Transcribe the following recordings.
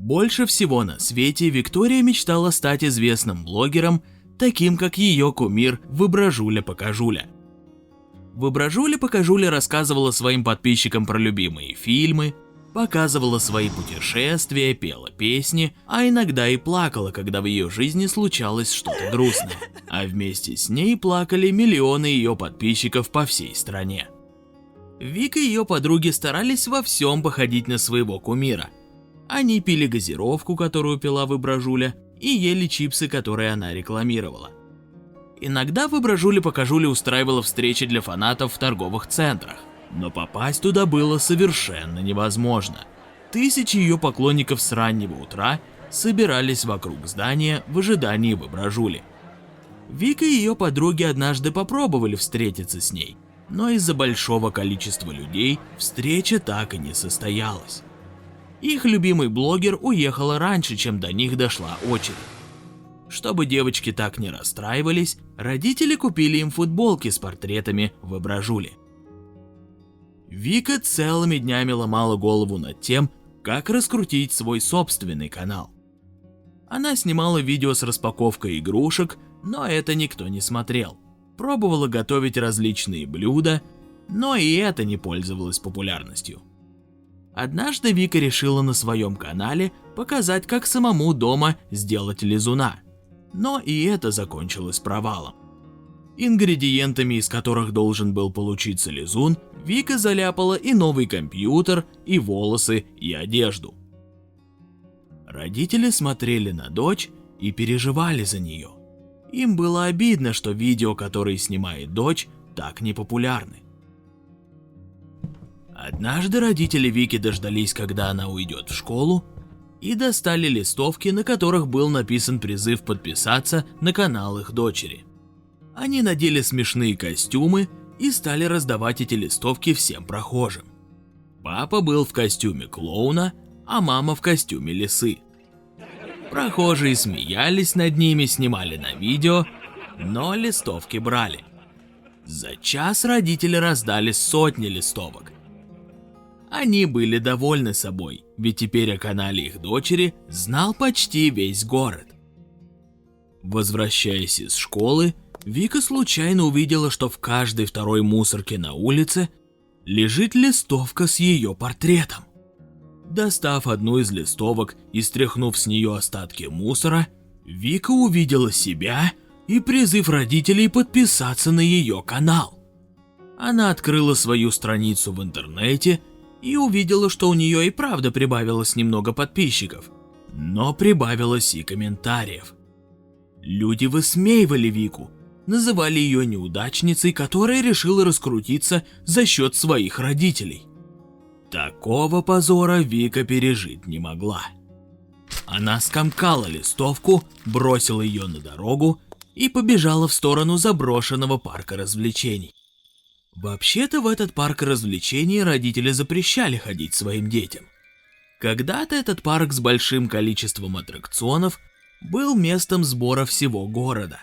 Больше всего на свете Виктория мечтала стать известным блогером, таким как ее кумир Выбражуля-Покажуля. Выбражуля-Покажуля рассказывала своим подписчикам про любимые фильмы, показывала свои путешествия, пела песни, а иногда и плакала, когда в ее жизни случалось что-то грустное. А вместе с ней плакали миллионы ее подписчиков по всей стране. Вика и ее подруги старались во всем походить на своего кумира. Они пили газировку, которую пила Выбражуля, и ели чипсы, которые она рекламировала. Иногда Выбражуля-Покажуля устраивала встречи для фанатов в торговых центрах, но попасть туда было совершенно невозможно. Тысячи ее поклонников с раннего утра собирались вокруг здания в ожидании Выбражули. Вика и ее подруги однажды попробовали встретиться с ней, но из-за большого количества людей встреча так и не состоялась. Их любимый блогер уехала раньше, чем до них дошла очередь. Чтобы девочки так не расстраивались, родители купили им футболки с портретами Выбражули. Вика целыми днями ломала голову над тем, как раскрутить свой собственный канал. Она снимала видео с распаковкой игрушек, но это никто не смотрел. Пробовала готовить различные блюда, но и это не пользовалось популярностью. Однажды Вика решила на своем канале показать, как самому дома сделать лизуна, но и это закончилось провалом. Ингредиентами, из которых должен был получиться лизун, Вика заляпала и новый компьютер, и волосы, и одежду. Родители смотрели на дочь и переживали за нее. Им было обидно, что видео, которые снимает дочь, так непопулярны. Однажды родители Вики дождались, когда она уйдет в школу, и достали листовки, на которых был написан призыв подписаться на канал их дочери. Они надели смешные костюмы и стали раздавать эти листовки всем прохожим. Папа был в костюме клоуна, а мама в костюме лисы. Прохожие смеялись над ними, снимали на видео, но листовки брали. За час родители раздали сотни листовок. Они были довольны собой, ведь теперь о канале их дочери знал почти весь город. Возвращаясь из школы, Вика случайно увидела, что в каждой второй мусорке на улице лежит листовка с ее портретом. Достав одну из листовок и стряхнув с нее остатки мусора, Вика увидела себя и призыв родителей подписаться на ее канал. Она открыла свою страницу в интернете и увидела, что у нее и правда прибавилось немного подписчиков, но прибавилось и комментариев. Люди высмеивали Вику, называли ее неудачницей, которая решила раскрутиться за счет своих родителей. Такого позора Вика пережить не могла. Она скомкала листовку, бросила ее на дорогу и побежала в сторону заброшенного парка развлечений. Вообще-то в этот парк развлечений родители запрещали ходить своим детям. Когда-то этот парк с большим количеством аттракционов был местом сбора всего города.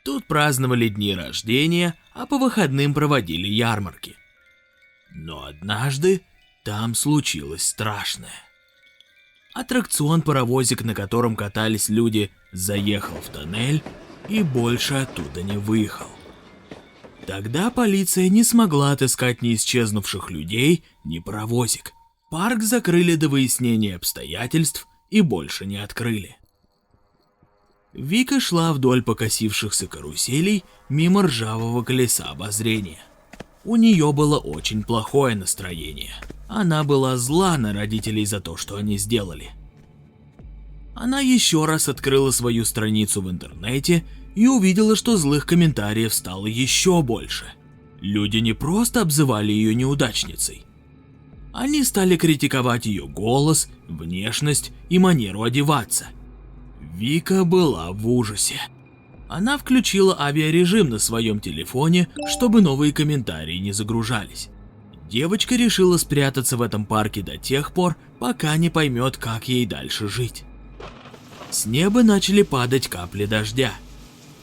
Тут праздновали дни рождения, а по выходным проводили ярмарки. Но однажды там случилось страшное. Аттракцион-паровозик, на котором катались люди, заехал в тоннель и больше оттуда не выехал. Тогда полиция не смогла отыскать ни исчезнувших людей, ни паровозик. Парк закрыли до выяснения обстоятельств и больше не открыли. Вика шла вдоль покосившихся каруселей мимо ржавого колеса обозрения. У нее было очень плохое настроение. Она была зла на родителей за то, что они сделали. Она еще раз открыла свою страницу в интернете и увидела, что злых комментариев стало еще больше. Люди не просто обзывали ее неудачницей. Они стали критиковать ее голос, внешность и манеру одеваться. Вика была в ужасе. Она включила авиарежим на своем телефоне, чтобы новые комментарии не загружались. Девочка решила спрятаться в этом парке до тех пор, пока не поймет, как ей дальше жить. С неба начали падать капли дождя,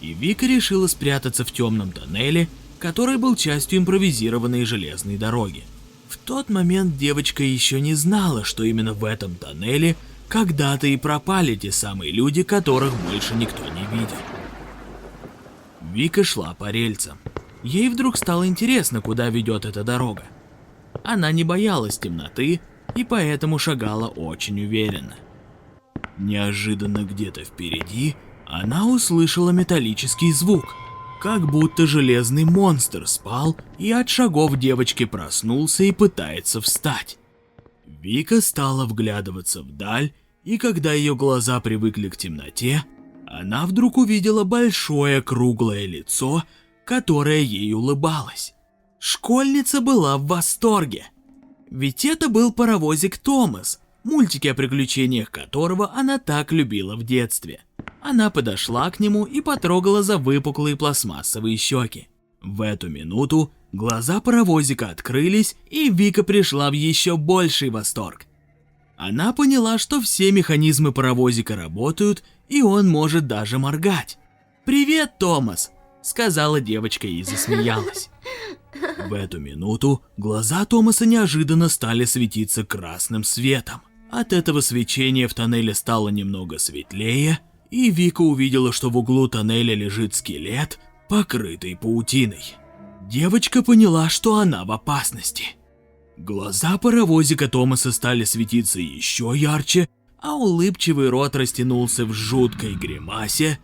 и Вика решила спрятаться в темном тоннеле, который был частью импровизированной железной дороги. В тот момент девочка еще не знала, что именно в этом тоннеле когда-то и пропали те самые люди, которых больше никто не видел. Вика шла по рельсам. Ей вдруг стало интересно, куда ведет эта дорога. Она не боялась темноты и поэтому шагала очень уверенно. Неожиданно где-то впереди она услышала металлический звук, как будто железный монстр спал и от шагов девочки проснулся и пытается встать. Вика стала вглядываться вдаль, и когда ее глаза привыкли к темноте, она вдруг увидела большое круглое лицо, которое ей улыбалось. Школьница была в восторге, ведь это был паровозик Томас, мультики о приключениях которого она так любила в детстве. Она подошла к нему и потрогала за выпуклые пластмассовые щеки. В эту минуту глаза паровозика открылись, и Вика пришла в еще больший восторг. Она поняла, что все механизмы паровозика работают, и он может даже моргать. «Привет, Томас!» — сказала девочка и засмеялась. В эту минуту глаза Томаса неожиданно стали светиться красным светом. От этого свечения в тоннеле стало немного светлее, и Вика увидела, что в углу тоннеля лежит скелет, покрытый паутиной. Девочка поняла, что она в опасности. Глаза паровозика Томаса стали светиться еще ярче, а улыбчивый рот растянулся в жуткой гримасе,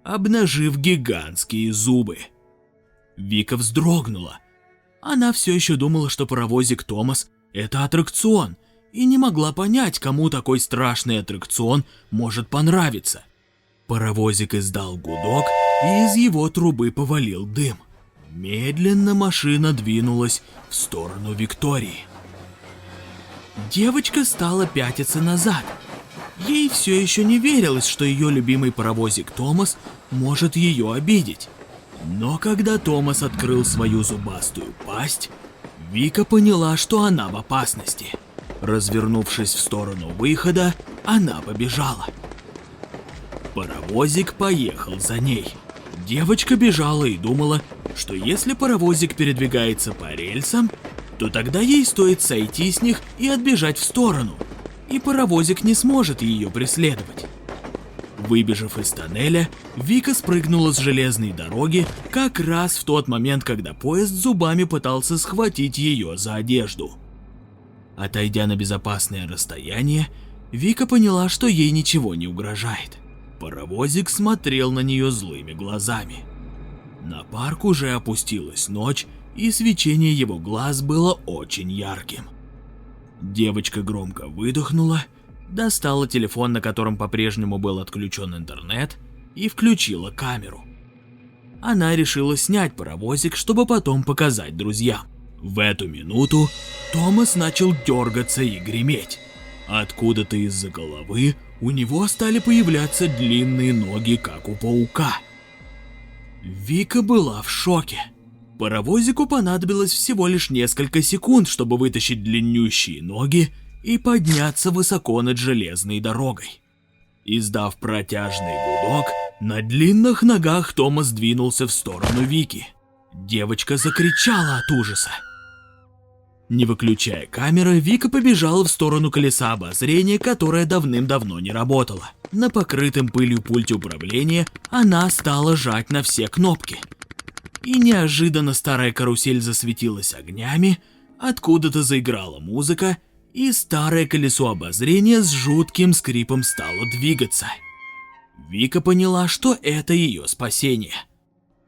обнажив гигантские зубы. Вика вздрогнула. Она все еще думала, что паровозик Томас – это аттракцион, и не могла понять, кому такой страшный аттракцион может понравиться. Паровозик издал гудок, и из его трубы повалил дым. Медленно машина двинулась в сторону Виктории. Девочка стала пятиться назад. Ей все еще не верилось, что ее любимый паровозик Томас может ее обидеть. Но когда Томас открыл свою зубастую пасть, Вика поняла, что она в опасности. Развернувшись в сторону выхода, она побежала. Паровозик поехал за ней. Девочка бежала и думала, что если паровозик передвигается по рельсам, то тогда ей стоит сойти с них и отбежать в сторону, и паровозик не сможет ее преследовать. Выбежав из тоннеля, Вика спрыгнула с железной дороги как раз в тот момент, когда поезд зубами пытался схватить ее за одежду. Отойдя на безопасное расстояние, Вика поняла, что ей ничего не угрожает. Паровозик смотрел на нее злыми глазами. На парк уже опустилась ночь, и свечение его глаз было очень ярким. Девочка громко выдохнула, достала телефон, на котором по-прежнему был отключен интернет, и включила камеру. Она решила снять паровозик, чтобы потом показать друзьям. В эту минуту Томас начал дергаться и греметь. Откуда-то из-за головы у него стали появляться длинные ноги, как у паука. Вика была в шоке. Паровозику понадобилось всего лишь несколько секунд, чтобы вытащить длиннющие ноги и подняться высоко над железной дорогой. Издав протяжный гудок, на длинных ногах Томас двинулся в сторону Вики. Девочка закричала от ужаса. Не выключая камеры, Вика побежала в сторону колеса обозрения, которое давным-давно не работало. На покрытом пылью пульте управления она стала жать на все кнопки. И неожиданно старая карусель засветилась огнями, откуда-то заиграла музыка, и старое колесо обозрения с жутким скрипом стало двигаться. Вика поняла, что это ее спасение.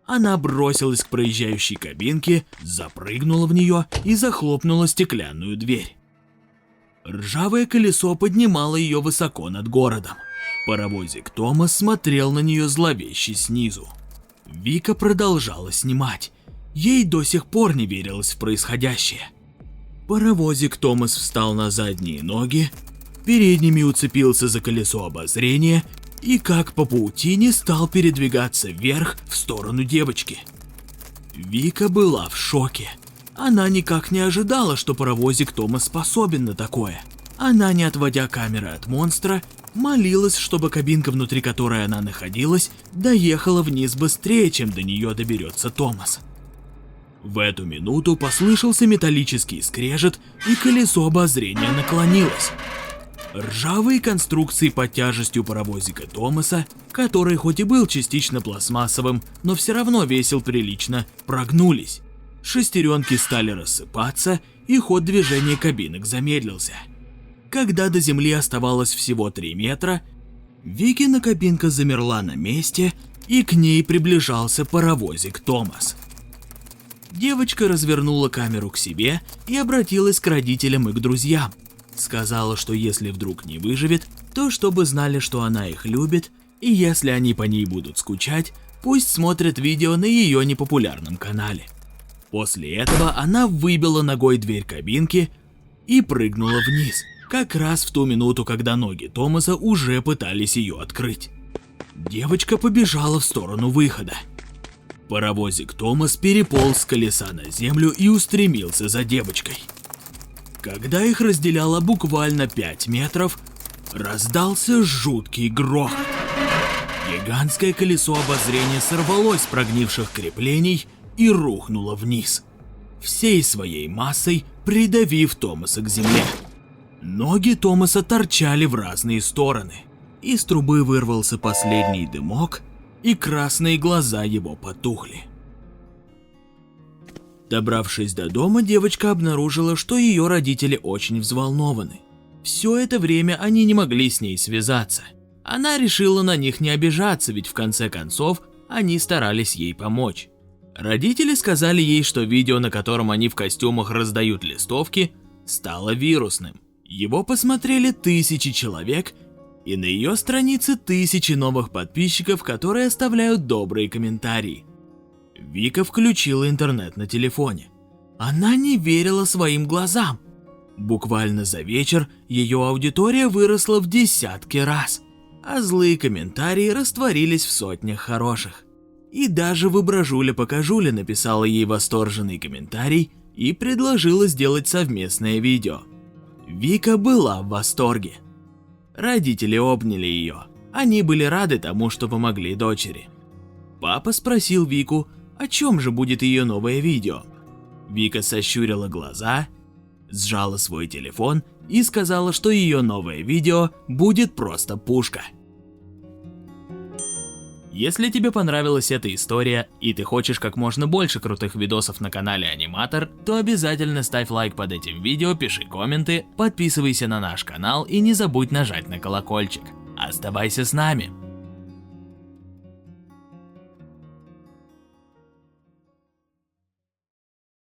Она бросилась к проезжающей кабинке, запрыгнула в нее и захлопнула стеклянную дверь. Ржавое колесо поднимало ее высоко над городом. Паровозик Томас смотрел на нее зловеще снизу. Вика продолжала снимать. Ей до сих пор не верилось в происходящее. Паровозик Томас встал на задние ноги, передними уцепился за колесо обозрения и как по паутине стал передвигаться вверх в сторону девочки. Вика была в шоке. Она никак не ожидала, что паровозик Томас способен на такое. Она, не отводя камеры от монстра, молилась, чтобы кабинка, внутри которой она находилась, доехала вниз быстрее, чем до нее доберется Томас. В эту минуту послышался металлический скрежет, и колесо обозрения наклонилось. Ржавые конструкции под тяжестью паровозика Томаса, который хоть и был частично пластмассовым, но все равно весил прилично, прогнулись. Шестеренки стали рассыпаться, и ход движения кабинок замедлился. Когда до земли оставалось всего 3 метра, Викина кабинка замерла на месте, и к ней приближался паровозик Томас. Девочка развернула камеру к себе и обратилась к родителям и к друзьям. Сказала, что если вдруг не выживет, то чтобы знали, что она их любит, и если они по ней будут скучать, пусть смотрят видео на ее непопулярном канале. После этого она выбила ногой дверь кабинки и прыгнула вниз, как раз в ту минуту, когда ноги Томаса уже пытались ее открыть. Девочка побежала в сторону выхода. Паровозик Томас переполз с колеса на землю и устремился за девочкой. Когда их разделяло буквально 5 метров, раздался жуткий грохот. Гигантское колесо обозрения сорвалось с прогнивших креплений и рухнуло вниз, всей своей массой придавив Томаса к земле. Ноги Томаса торчали в разные стороны. Из трубы вырвался последний дымок, и красные глаза его потухли. Добравшись до дома, девочка обнаружила, что ее родители очень взволнованы. Все это время они не могли с ней связаться. Она решила на них не обижаться, ведь в конце концов они старались ей помочь. Родители сказали ей, что видео, на котором они в костюмах раздают листовки, стало вирусным. Его посмотрели 1000 человек, и на ее странице 1000 новых подписчиков, которые оставляют добрые комментарии. Вика включила интернет на телефоне. Она не верила своим глазам. Буквально за вечер ее аудитория выросла в десятки раз, а злые комментарии растворились в сотнях хороших. И даже Выбражуля-покажуля написала ей восторженный комментарий и предложила сделать совместное видео. Вика была в восторге. Родители обняли ее. Они были рады тому, что помогли дочери. Папа спросил Вику, о чем же будет ее новое видео. Вика сощурила глаза, сжала свой телефон и сказала, что ее новое видео будет просто пушка. Если тебе понравилась эта история и ты хочешь как можно больше крутых видосов на канале Аниматор, то обязательно ставь лайк под этим видео, пиши комменты, подписывайся на наш канал и не забудь нажать на колокольчик. Оставайся с нами!